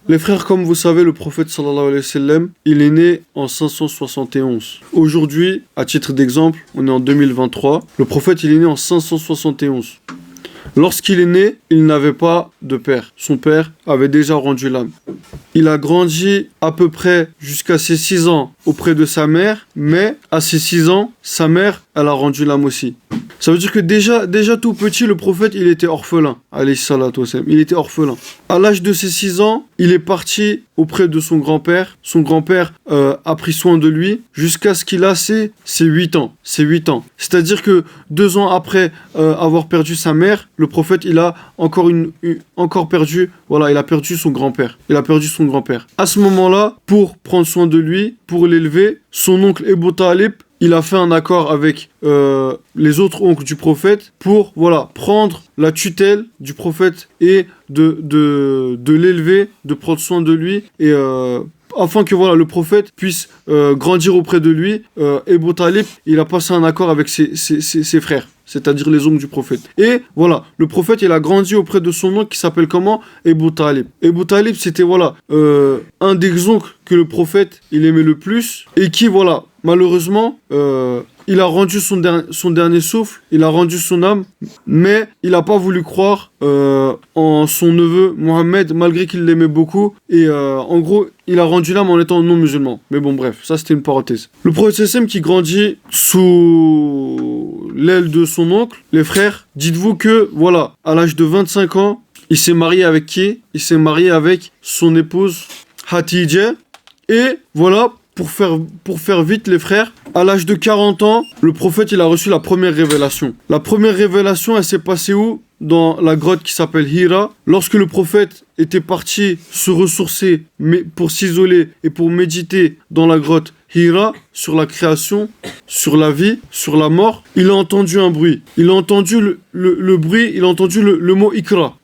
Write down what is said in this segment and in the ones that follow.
Les frères, comme vous savez, le prophète sallallahu alayhi wa sallam, il est né en 571. Aujourd'hui, à titre d'exemple, on est en 2023. Le prophète, il est né en 571. Lorsqu'il est né, il n'avait pas de père. Son père avait déjà rendu l'âme. Il a grandi à peu près jusqu'à ses 6 ans auprès de sa mère, mais à ses 6 ans, sa mère, elle a rendu l'âme aussi. Ça veut dire que déjà tout petit, le prophète, il était orphelin. Alayhi salatu wassalam. Il était orphelin. À l'âge de ses 6 ans, il est parti auprès de son grand-père. Son grand-père a pris soin de lui jusqu'à ce qu'il a ses 8 ans. Ses 8 ans. C'est-à-dire que 2 ans après avoir perdu sa mère, le prophète, il a encore perdu, voilà, il a perdu son grand-père. Il a perdu son grand-père. À ce moment-là, pour prendre soin de lui, pour l'élever, son oncle Ebu Talib, il a fait un accord avec les autres oncles du prophète pour, voilà, prendre la tutelle du prophète et de l'élever, de prendre soin de lui et afin que, voilà, le prophète puisse grandir auprès de lui. Ebu Talib, il a passé un accord avec ses frères, c'est-à-dire les oncles du prophète. Et voilà, le prophète, il a grandi auprès de son oncle qui s'appelle comment? Ebu Talib. Ebu Talib, c'était, voilà, un des oncles que le prophète, il aimait le plus et qui, voilà, malheureusement, il a rendu son dernier souffle, il a rendu son âme, mais il n'a pas voulu croire en son neveu Mohammed, malgré qu'il l'aimait beaucoup. Et en gros, il a rendu l'âme en étant non musulman. Mais bon, bref, ça c'était une parenthèse. Le prophète Sassem qui grandit sous l'aile de son oncle, les frères, dites-vous que, voilà, à l'âge de 25 ans, il s'est marié avec qui? Il s'est marié avec son épouse Hatidja. Et voilà, pour faire vite les frères, à l'âge de 40 ans, le prophète, il a reçu la première révélation. La première révélation, elle s'est passée où? Dans la grotte qui s'appelle Hira. Lorsque le prophète était parti se ressourcer pour s'isoler et pour méditer dans la grotte Hira, sur la création, sur la vie, sur la mort, il a entendu un bruit. Il a entendu le bruit, il a entendu le mot Ikra.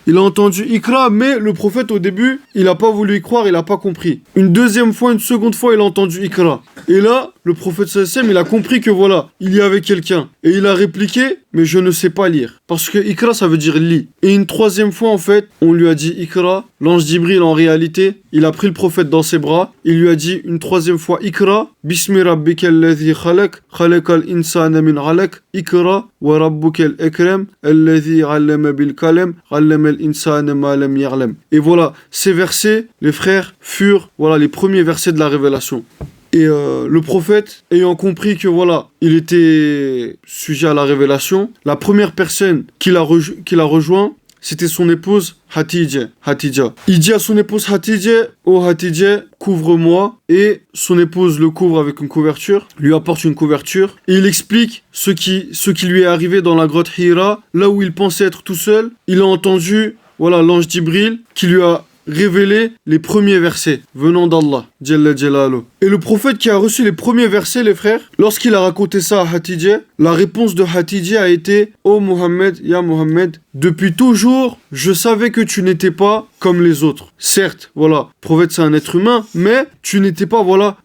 Il a entendu Ikra, mais le prophète, au début, il n'a pas voulu y croire, il n'a pas compris. Une seconde fois, il a entendu Ikra. Et là, le prophète sallam, il a compris que voilà, il y avait quelqu'un. Et il a répliqué, mais je ne sais pas lire. Parce que Ikra, ça veut dire lis. Et une troisième fois, en fait, on lui a dit Ikra. L'ange Jibril, en réalité, il a pris le prophète dans ses bras. Il lui a dit une troisième fois Ikra. Bismi rabbika alladhi khalaq, khalaqal insana min alaq. Ikra wa rabbukal akram, alladhi allama bil kalam, allama al insana ma lam ya'lam. Et voilà, ces versets, les frères, furent, voilà, les premiers versets de la révélation. Et le prophète, ayant compris que voilà, il était sujet à la révélation, la première personne qu'il a rejoint, c'était son épouse Hatidja. Il dit à son épouse Hatidja, oh Hatidja, couvre-moi. Et son épouse le couvre avec une couverture, lui apporte une couverture. Et il explique ce qui lui est arrivé dans la grotte Hira, là où il pensait être tout seul. Il a entendu, voilà, l'ange Jibril qui lui a révéler les premiers versets venant d'Allah, Jalla Jalalu. Et le prophète qui a reçu les premiers versets, les frères, lorsqu'il a raconté ça à Hatidja, la réponse de Hatidja a été « Oh Mohammed, ya Mohammed, depuis toujours, je savais que tu n'étais pas comme les autres. Certes, voilà, le prophète c'est un être humain, mais tu n'étais pas, voilà,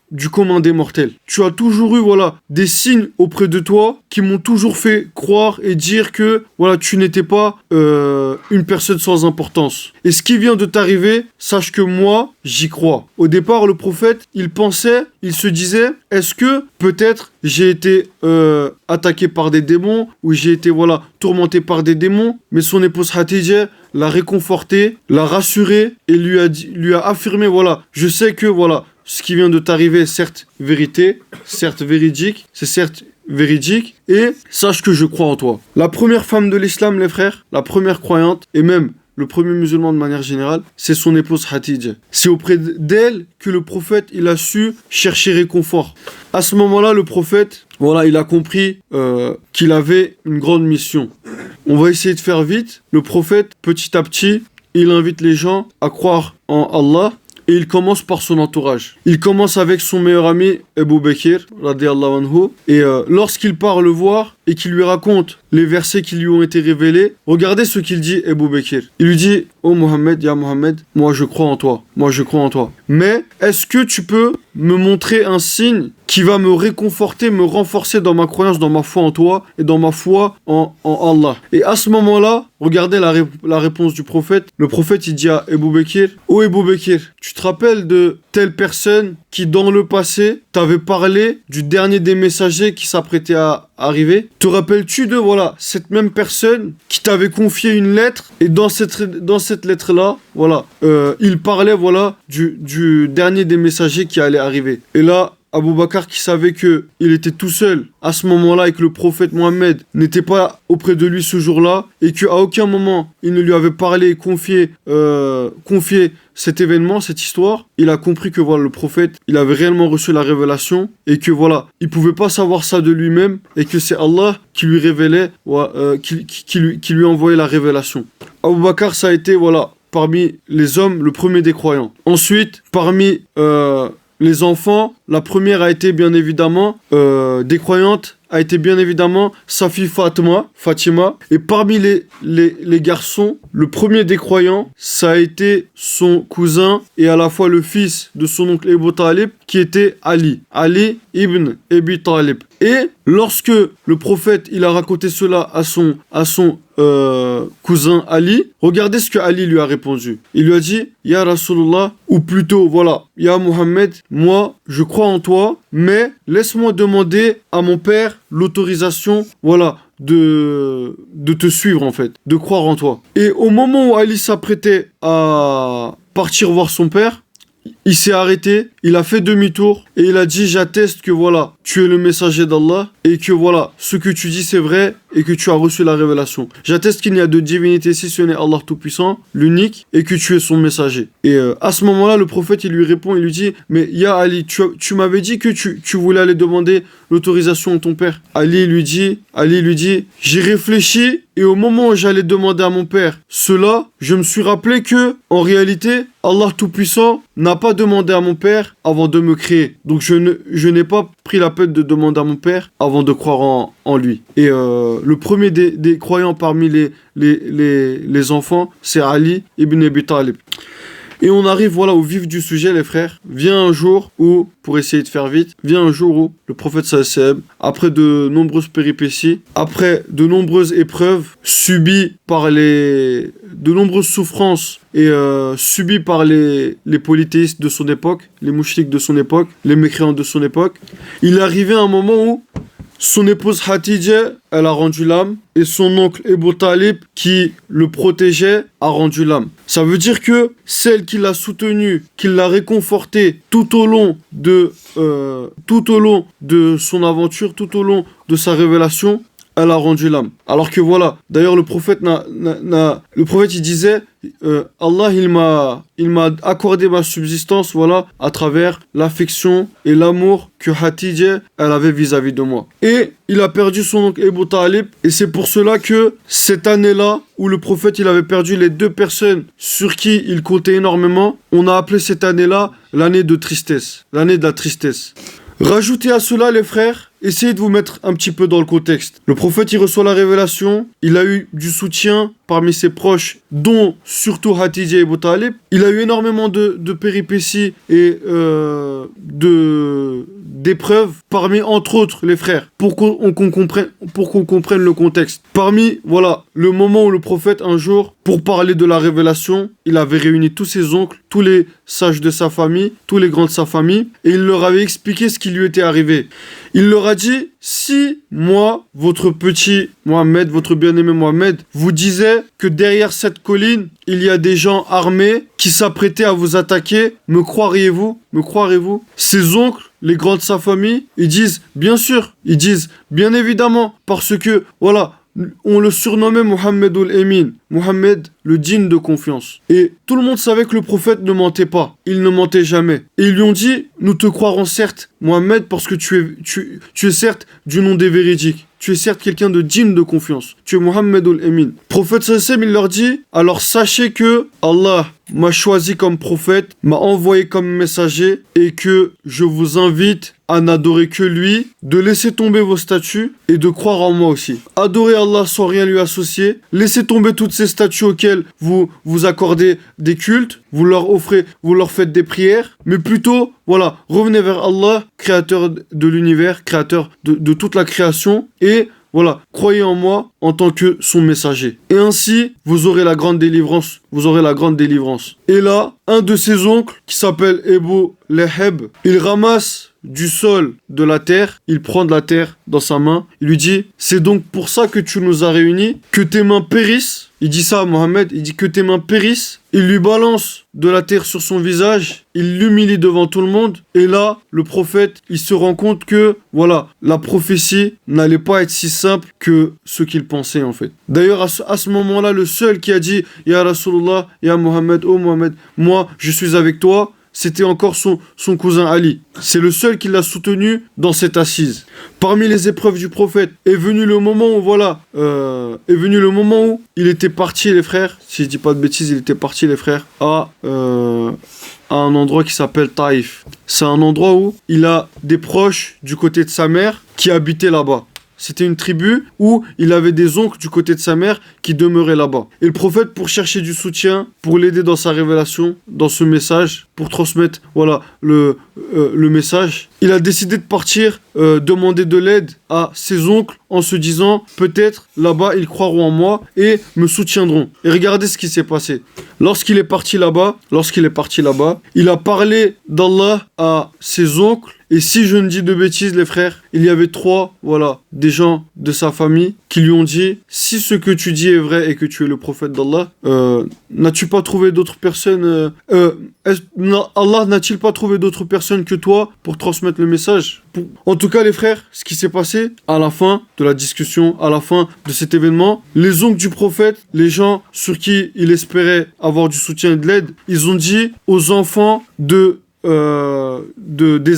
du commun des mortels. Tu as toujours eu, voilà, des signes auprès de toi qui m'ont toujours fait croire et dire que, voilà, tu n'étais pas une personne sans importance. Et ce qui vient de t'arriver, sache que moi, j'y crois. Au départ, le prophète, il se disait, est-ce que peut-être j'ai été attaqué par des démons ou j'ai été, voilà, tourmenté par des démons? Mais son épouse Hatidja l'a réconforté, l'a rassuré et lui a affirmé, voilà, je sais que, voilà, ce qui vient de t'arriver est certes vérité, certes véridique, c'est certes véridique, et sache que je crois en toi. La première femme de l'islam, les frères, la première croyante, et même le premier musulman de manière générale, c'est son épouse Hatidja. C'est auprès d'elle que le prophète, il a su chercher réconfort. À ce moment-là, le prophète, voilà, il a compris qu'il avait une grande mission. On va essayer de faire vite. Le prophète, petit à petit, il invite les gens à croire en Allah. Et il commence par son entourage. Il commence avec son meilleur ami, Abu Bakr, radiyallahu anhu. Et lorsqu'il part le voir, et qui lui raconte les versets qui lui ont été révélés, regardez ce qu'il dit Abu Bakr. Il lui dit: oh Mohammed, ya Mohammed, moi je crois en toi, moi je crois en toi. Mais est-ce que tu peux me montrer un signe qui va me réconforter, me renforcer dans ma croyance, dans ma foi en toi et dans ma foi en Allah? Et à ce moment-là, regardez la réponse du prophète. Le prophète, il dit à Abu Bakr: oh Abu Bakr, tu te rappelles de telle personne qui dans le passé t'avait parlé du dernier des messagers qui s'apprêtait à arriver? Te rappelles-tu de voilà cette même personne qui t'avait confié une lettre, et dans cette lettre-là, voilà, il parlait voilà du dernier des messagers qui allait arriver. Et là, Abou Bakr, qui savait qu'il était tout seul à ce moment-là et que le prophète Mohammed n'était pas auprès de lui ce jour-là, et qu'à aucun moment il ne lui avait parlé et confié cet événement, cette histoire, il a compris que voilà, le prophète, il avait réellement reçu la révélation, et que voilà, il pouvait pas savoir ça de lui-même, et que c'est Allah qui lui révélait, qui lui envoyait la révélation. Abou Bakr, ça a été voilà, parmi les hommes, le premier des croyants. Ensuite, parmi les enfants, la première a été bien évidemment des croyantes, a été bien évidemment sa fille Fatima. Et parmi les garçons, le premier des croyants, ça a été son cousin et à la fois le fils de son oncle Abu Talib, qui était Ali ibn Abi Talib. Et lorsque le prophète il a raconté cela à son cousin Ali, regardez ce que Ali lui a répondu. Il lui a dit: Ya Rasulullah, ou plutôt voilà, Ya Muhammad, moi je crois en toi, mais laisse-moi demander à mon père l'autorisation, voilà, de te suivre en fait, de croire en toi. Et au moment où Ali s'apprêtait à partir voir son père, il s'est arrêté, il a fait demi-tour et il a dit: j'atteste que voilà, tu es le messager d'Allah et que voilà, ce que tu dis c'est vrai et que tu as reçu la révélation. J'atteste qu'il n'y a de divinité si ce n'est Allah Tout-Puissant, l'unique, et que tu es son messager. Et à ce moment-là, le prophète il lui répond, il lui dit: mais Ya Ali, tu m'avais dit que tu voulais aller demander l'autorisation à ton père. Ali lui dit: j'ai réfléchi, et au moment où j'allais demander à mon père cela, je me suis rappelé que, en réalité, Allah Tout-Puissant n'a pas demandé à mon père avant de me créer. Donc je n'ai pas pris la peine de demander à mon père avant de croire en lui. Et le premier des croyants parmi les enfants, c'est Ali ibn Abi Talib. Et on arrive voilà au vif du sujet, les frères. Vient un jour où, pour essayer de faire vite, le prophète sallallahu alayhi wa sallam, après de nombreuses péripéties, après de nombreuses épreuves subies par de nombreuses souffrances et subies par les polythéistes de son époque, les mouchriks de son époque, les mécréants de son époque, il est arrivé à un moment où son épouse Khadija, elle a rendu l'âme, et son oncle Abu Talib, qui le protégeait, a rendu l'âme. Ça veut dire que celle qui l'a soutenu, qui l'a réconforté tout au long de son aventure, tout au long de sa révélation, elle a rendu l'âme. Alors que voilà, d'ailleurs le prophète il disait Allah il m'a accordé ma subsistance voilà à travers l'affection et l'amour que Khadija elle avait vis-à-vis de moi. Et il a perdu son oncle Abu Talib, et c'est pour cela que cette année-là où le prophète il avait perdu les deux personnes sur qui il comptait énormément, on a appelé cette année-là l'année de tristesse, l'année de la tristesse. Rajoutez à cela, les frères, essayez de vous mettre un petit peu dans le contexte. Le prophète, il reçoit la révélation, il a eu du soutien parmi ses proches, dont surtout Khadija et Abu Talib. Il a eu énormément de péripéties et d'épreuves, parmi entre autres les frères, pour qu'on comprenne le contexte. Parmi, voilà, le moment où le prophète, un jour, pour parler de la révélation, il avait réuni tous ses oncles, tous les sages de sa famille, tous les grands de sa famille, et il leur avait expliqué ce qui lui était arrivé. Il leur a dit: si moi, votre petit Mohammed, votre bien-aimé Mohammed, vous disait que derrière cette colline, il y a des gens armés qui s'apprêtaient à vous attaquer, me croiriez-vous? Ses oncles, les grands de sa famille, ils disent bien sûr, ils disent bien évidemment, parce que voilà, on le surnommait Mohammedul Emin, Mohammed le digne de confiance. Et tout le monde savait que le prophète ne mentait pas, il ne mentait jamais. Et ils lui ont dit: nous te croirons certes, Mohammed, parce que tu es certes du nom des véridiques. Tu es certes quelqu'un de digne de confiance. Tu es Mohammedul Emin. Prophète sallallahu il leur dit: alors sachez que Allah m'a choisi comme prophète, m'a envoyé comme messager, et que je vous invite à n'adorer que lui, de laisser tomber vos statues et de croire en moi aussi. Adorez Allah sans rien lui associer, laissez tomber toutes ces statues auxquelles vous accordez des cultes, vous leur faites des prières, mais plutôt, voilà, revenez vers Allah, créateur de l'univers, créateur de toute la création, et voilà, croyez en moi en tant que son messager. Et ainsi, vous aurez la grande délivrance. Vous aurez la grande délivrance. Et là, un de ses oncles, qui s'appelle Ebu Leheb, il ramasse du sol de la terre, il prend de la terre dans sa main, il lui dit, c'est donc pour ça que tu nous as réunis, que tes mains périssent. Il dit ça à Mohammed, il dit que tes mains périssent. Il lui balance de la terre sur son visage, il l'humilie devant tout le monde. Et là, le prophète, il se rend compte que, voilà, la prophétie n'allait pas être si simple que ce qu'il pensait en fait. D'ailleurs, à ce moment-là, le seul qui a dit, Ya Rasulullah, Ya Mohammed, oh Mohammed, moi, je suis avec toi, c'était encore son cousin Ali. C'est le seul qui l'a soutenu dans cette assise. Parmi les épreuves du prophète, est venu le moment où il était parti, les frères, si je dis pas de bêtises, il était parti, les frères, à un endroit qui s'appelle Taïf. C'est un endroit où il a des proches du côté de sa mère qui habitaient là-bas. C'était une tribu où il avait des oncles du côté de sa mère qui demeuraient là-bas. Et le prophète, pour chercher du soutien, pour l'aider dans sa révélation, dans ce message, pour transmettre voilà, le message, il a décidé de partir demander de l'aide à ses oncles en se disant peut-être là-bas ils croiront en moi et me soutiendront. Et regardez ce qui s'est passé. Lorsqu'il est parti là-bas, il a parlé d'Allah à ses oncles. Et si je ne dis de bêtises, les frères, il y avait des gens de sa famille qui lui ont dit si ce que tu dis est vrai et que tu es le prophète d'Allah, n'as-tu pas trouvé d'autres personnes Allah n'a-t-il pas trouvé d'autres personnes que toi pour transmettre le message? En tout cas, les frères, ce qui s'est passé à la fin de la discussion, à la fin de cet événement, les oncles du prophète, les gens sur qui il espérait avoir du soutien et de l'aide, ils ont dit aux enfants des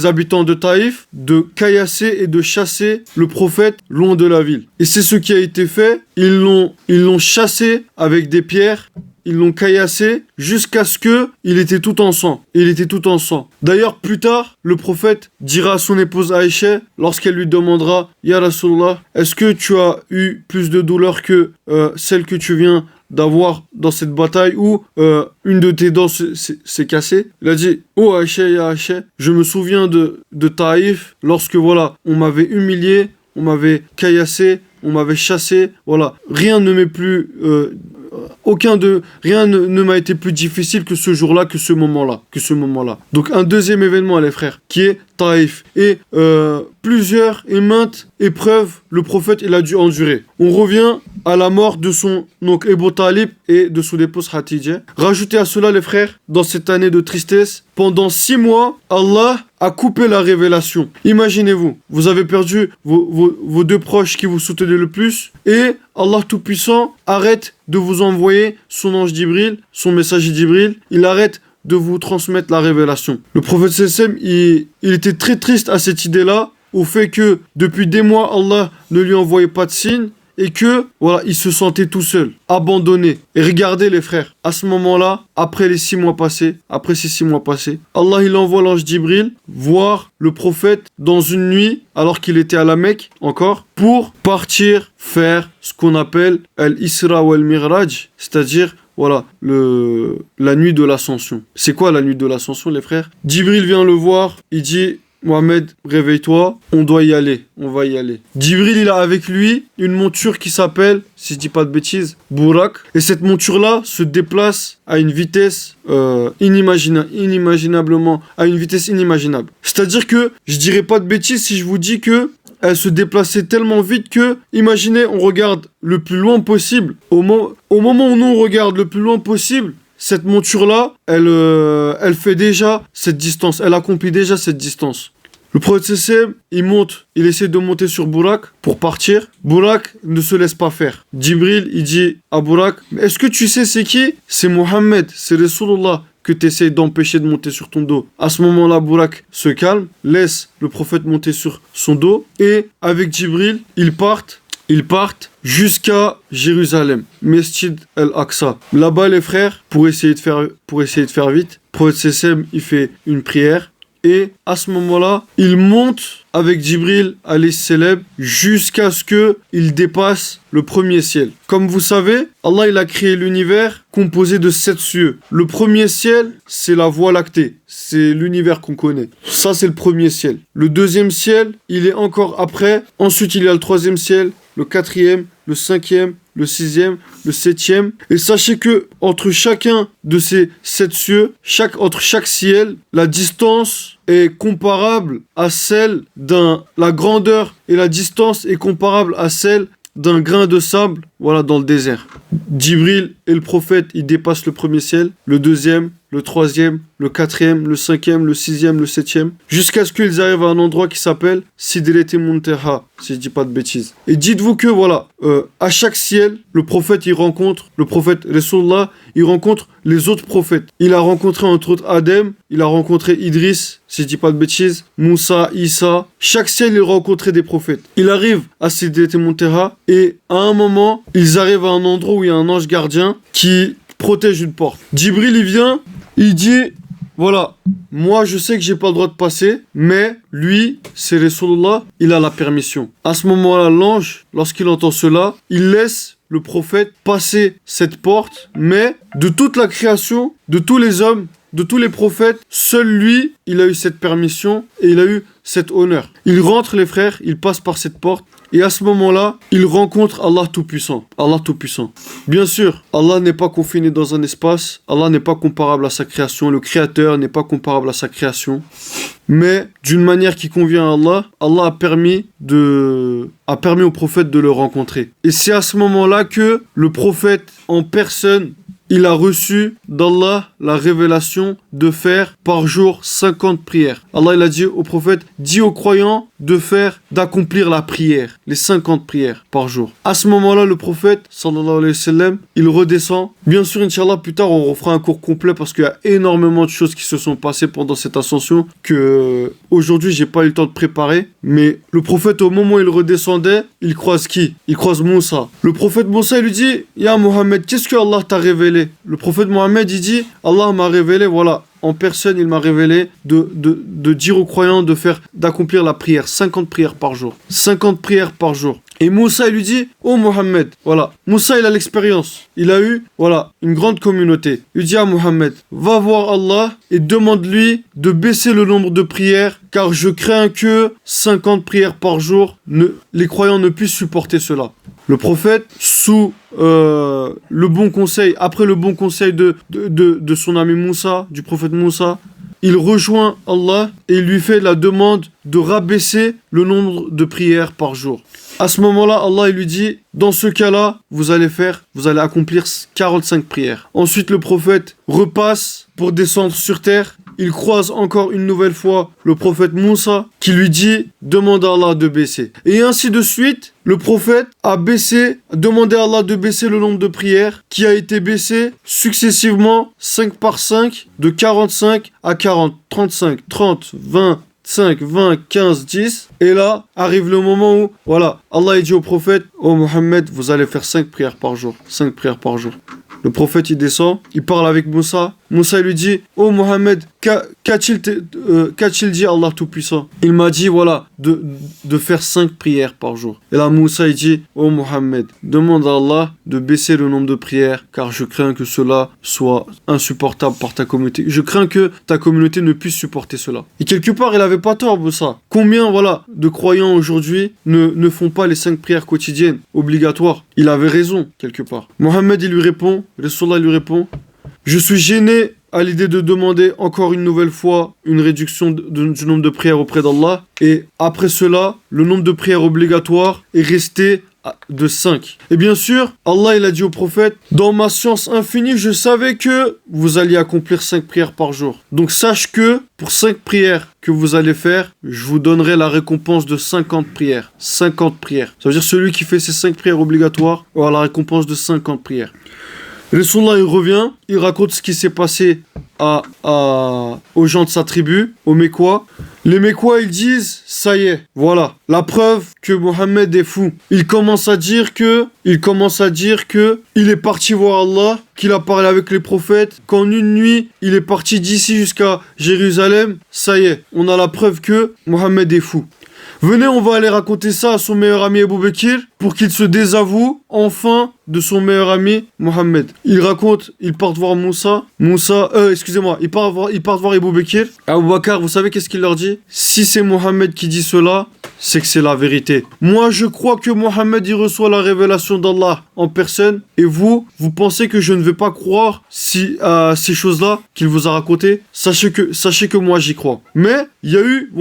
habitants de Taïf de caillasser et de chasser le prophète loin de la ville. Et c'est ce qui a été fait. Ils l'ont chassé avec des pierres. Ils l'ont caillassé jusqu'à ce qu'il était tout en sang. D'ailleurs, plus tard, le prophète dira à son épouse Aïcha, lorsqu'elle lui demandera « Ya Rasulullah, est-ce que tu as eu plus de douleur que celle que tu viens d'avoir dans cette bataille où une de tes dents s'est cassée ?» Il a dit « Oh Aïcha, ya Aïcha, je me souviens de Taïf, lorsque on m'avait humilié, on m'avait caillassé, on m'avait chassé, rien ne m'est plus... rien ne m'a été plus difficile que ce jour-là, que ce moment-là. Donc un deuxième événement, les frères, qui est Taïf. Et plusieurs et maintes épreuves, le prophète, il a dû endurer. On revient à la mort de son oncle Ebu Talib et de son épouse Khadija. Rajoutez à cela, les frères, dans cette année de tristesse, pendant 6 mois, Allah a coupé la révélation. Imaginez-vous, vous avez perdu vos deux proches qui vous soutenaient le plus, et Allah Tout-Puissant arrête de vous envoyer son ange Jibril, son messager Jibril, il arrête de vous transmettre la révélation. Le prophète Sessem, il était très triste à cette idée-là, au fait que depuis des mois, Allah ne lui envoyait pas de signe, et que, il se sentait tout seul, abandonné. Et regardez les frères, à ce moment-là, après ces 6 mois passés, Allah il envoie l'ange Jibril voir le prophète dans une nuit, alors qu'il était à la Mecque encore, pour partir faire ce qu'on appelle Al-Isra ou Al-Miraj, c'est-à-dire la nuit de l'ascension. C'est quoi la nuit de l'ascension, les frères? Jibril vient le voir, il dit Mohamed, réveille-toi, on va y aller. Jibril, il a avec lui une monture qui s'appelle, si je dis pas de bêtises, Burak. Et cette monture-là se déplace à une vitesse inimaginablement, à une vitesse inimaginable. C'est-à-dire que, je dirais pas de bêtises si je vous dis que elle se déplaçait tellement vite que, imaginez, on regarde le plus loin possible. Au moment où nous on regarde le plus loin possible, cette monture-là, elle fait déjà cette distance. Elle accomplit déjà cette distance. Le prophète, il essaie de monter sur Burak pour partir. Burak ne se laisse pas faire. Jibril, il dit à Burak, est-ce que tu sais c'est qui? C'est Mohammed, c'est Rasulullah que tu essaies d'empêcher de monter sur ton dos. À ce moment-là, Burak se calme, laisse le prophète monter sur son dos et avec Jibril, ils partent jusqu'à Jérusalem, Mesjid al-Aqsa. Là-bas, les frères, pour essayer de faire vite, le prophète Sessem, il fait une prière. et à ce moment-là, il monte avec Jibril alayhi salam jusqu'à ce qu'il dépasse le premier ciel. Comme vous savez, Allah il a créé l'univers composé de 7 cieux. Le premier ciel, c'est la Voie lactée. C'est l'univers qu'on connaît. Ça, c'est le premier ciel. Le deuxième ciel, il est encore après. Ensuite, il y a le troisième ciel, le quatrième, le cinquième, le sixième, le septième. Et sachez que entre chacun de ces 7 cieux, entre chaque ciel, la distance est comparable à celle la grandeur et la distance est comparable à celle d'un grain de sable, voilà, dans le désert. Djibril et le prophète, ils dépassent le premier ciel, le deuxième, le troisième, le quatrième, le cinquième, le sixième, le septième, jusqu'à ce qu'ils arrivent à un endroit qui s'appelle Sidret Muntaha, si je dis pas de bêtises. Et dites-vous que, voilà, à chaque ciel, le prophète Rasulullah, il rencontre les autres prophètes. Il a rencontré entre autres Adem, il a rencontré Idriss, si je dis pas de bêtises, Moussa, Issa. Chaque ciel, il rencontrait des prophètes. Il arrive à Sidret Muntaha et à un moment, ils arrivent à un endroit où il y a un ange gardien qui protège une porte. Djibril, il vient, il dit, voilà, moi je sais que j'ai pas le droit de passer, mais lui, c'est Rasulullah, il a la permission. À ce moment-là, l'ange, lorsqu'il entend cela, il laisse le prophète passer cette porte, mais de toute la création, de tous les hommes, de tous les prophètes, seul lui, il a eu cette permission et il a eu cet honneur. Il rentre, les frères, il passe par cette porte. Et à ce moment-là, il rencontre Allah Tout-Puissant. Allah Tout-Puissant. Bien sûr, Allah n'est pas confiné dans un espace. Allah n'est pas comparable à sa création. Le Créateur n'est pas comparable à sa création. Mais d'une manière qui convient à Allah, Allah a permis au prophète de le rencontrer. Et c'est à ce moment-là que le prophète en personne, il a reçu d'Allah la révélation de faire par jour 50 prières. Allah il a dit au prophète, dis aux croyants d'accomplir la prière, les 50 prières par jour. À ce moment-là, le prophète, sallallahu alayhi wa sallam, il redescend. Bien sûr, Inch'Allah, plus tard, on refera un cours complet parce qu'il y a énormément de choses qui se sont passées pendant cette ascension que aujourd'hui, j'ai pas eu le temps de préparer. Mais le prophète, au moment où il redescendait, il croise qui? Il croise Moussa. Le prophète Moussa, il lui dit, Ya Mohammed, qu'est-ce que Allah t'a révélé? Le prophète Mohammed, il dit, Allah m'a révélé, voilà, en personne, il m'a révélé de dire aux croyants d'accomplir la prière, 50 prières par jour. 50 prières par jour. Et Moussa, il lui dit, oh Mohammed, voilà. Moussa, il a l'expérience. Il a eu, voilà, une grande communauté. Il dit à Mohammed, va voir Allah et demande-lui de baisser le nombre de prières, car je crains que 50 prières par jour, les croyants ne puissent supporter cela. Le prophète, sous le bon conseil, après le bon conseil de son ami Moussa, du prophète Moussa, il rejoint Allah et il lui fait la demande de rabaisser le nombre de prières par jour. À ce moment-là, Allah il lui dit, dans ce cas-là, vous allez accomplir 45 prières. Ensuite, le prophète repasse pour descendre sur terre. Il croise encore une nouvelle fois le prophète Moussa qui lui dit « Demande à Allah de baisser ». Et ainsi de suite, le prophète a demandé à Allah de baisser le nombre de prières qui a été baissé successivement 5 par 5 de 45 à 40, 35, 30, 20, 5, 20, 15, 10. Et là, arrive le moment où, voilà, Allah dit au prophète « Oh Mohammed, vous allez faire 5 prières par jour. 5 prières par jour. » Le prophète, il descend, il parle avec Moussa. Moussa lui dit, oh Mohammed, qu'a-t-il dit Allah Tout-Puissant? Il m'a dit, voilà, de faire 5 prières par jour. Et là, Moussa, il dit, oh Mohammed, demande à Allah de baisser le nombre de prières, car je crains que cela soit insupportable par ta communauté. Je crains que ta communauté ne puisse supporter cela. Et quelque part, il avait pas tort, Moussa. Combien, voilà, de croyants aujourd'hui ne font pas les 5 prières quotidiennes obligatoires? Il avait raison, quelque part. Mohammed, il lui répond, Rasulullah lui répond, je suis gêné à l'idée de demander encore une nouvelle fois une réduction du nombre de prières auprès d'Allah. Et après cela, le nombre de prières obligatoires est resté de 5. Et bien sûr, Allah il a dit au prophète, dans ma science infinie, je savais que vous alliez accomplir 5 prières par jour. Donc sache que pour 5 prières que vous allez faire, je vous donnerai la récompense de 50 prières. 50 prières. Ça veut dire celui qui fait ces 5 prières obligatoires aura la récompense de 50 prières. Rasulullah il revient, il raconte ce qui s'est passé aux gens de sa tribu, aux Mécois. Les Mécois, ils disent, ça y est, voilà, la preuve que Mohammed est fou. Il commence à dire que il est parti voir Allah, qu'il a parlé avec les prophètes, qu'en une nuit, il est parti d'ici jusqu'à Jérusalem. Ça y est, on a la preuve que Mohammed est fou. Venez, on va aller raconter ça à son meilleur ami Abu Bakr pour qu'il se désavoue enfin de son meilleur ami Mohammed. Il raconte, ils partent voir ils partent voir Abu Bakr. Abu Bakr, vous savez qu'est-ce qu'il leur dit? Si c'est Mohammed qui dit cela, c'est que c'est la vérité. Moi, je crois que Mohammed, il reçoit la révélation d'Allah en personne. Et vous pensez que je ne vais pas croire à ces choses-là qu'il vous a racontées? Sachez que moi, j'y crois. Mais, il y a eu,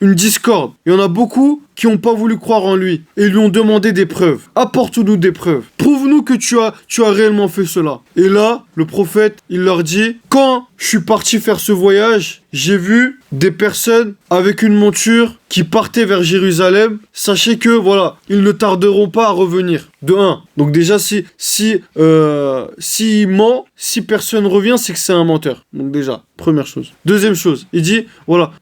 une discorde. Il y en a beaucoup qui n'ont pas voulu croire en lui et lui ont demandé des preuves. Apporte-nous des preuves. Prouve-nous que tu as réellement fait cela. Et là, le prophète, il leur dit, quand je suis parti faire ce voyage, j'ai vu des personnes avec une monture qui partaient vers Jérusalem. Sachez que, ils ne tarderont pas à revenir. De 1. Donc déjà, s'il ment, si personne revient, c'est que c'est un menteur. Donc déjà, première chose. Deuxième chose, il dit,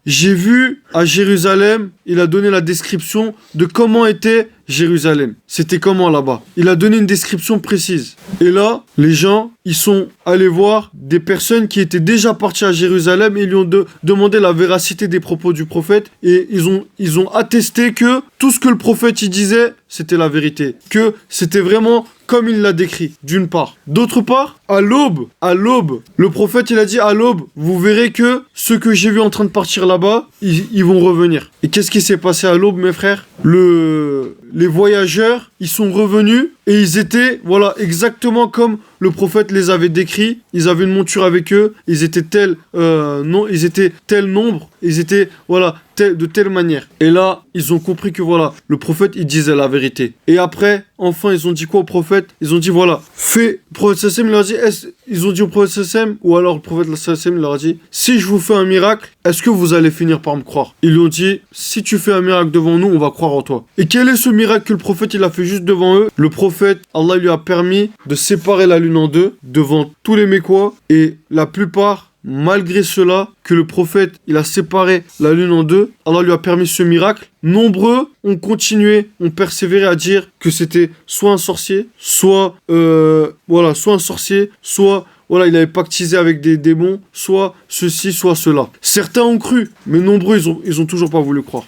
j'ai vu à Jérusalem, il a donné la description de comment était Jérusalem. C'était comment là-bas? Il a donné une description précise. Et là, les gens, ils sont allés voir des personnes qui étaient déjà parties à Jérusalem et ils lui ont demandé la véracité des propos du prophète et ils ont attesté que tout ce que le prophète y disait, c'était la vérité. Que c'était vraiment comme il l'a décrit, d'une part. D'autre part, à l'aube, le prophète, il a dit, à l'aube, vous verrez que ceux que j'ai vus en train de partir là-bas, ils vont revenir. Et qu'est-ce qui s'est passé à l'aube, mes frères? Les voyageurs, ils sont revenus et ils étaient, exactement comme le prophète les avait décrits. Ils avaient une monture avec eux, ils étaient tel nombre, ils étaient, de telle manière. Et là, ils ont compris que, le prophète, il disait la vérité. Et après, enfin, ils ont dit quoi au prophète? Ils ont dit, le prophète Sassem, il leur a dit, ils ont dit au prophète Sassem, ou alors le prophète Sassem, il leur a dit, si je vous fais un miracle, est-ce que vous allez finir par me croire? Ils lui ont dit, si tu fais un miracle devant nous, on va croire en toi. Et quel est ce miracle que le prophète, il a fait juste devant eux? Le prophète, Allah lui a permis de séparer la lune en deux, devant tous les Mécois, et la plupart, malgré cela, que le prophète, il a séparé la lune en deux, Allah lui a permis ce miracle. Nombreux ont continué, ont persévéré à dire que c'était soit un sorcier, soit il avait pactisé avec des démons, soit ceci, soit cela. Certains ont cru, mais nombreux, ils ont toujours pas voulu croire.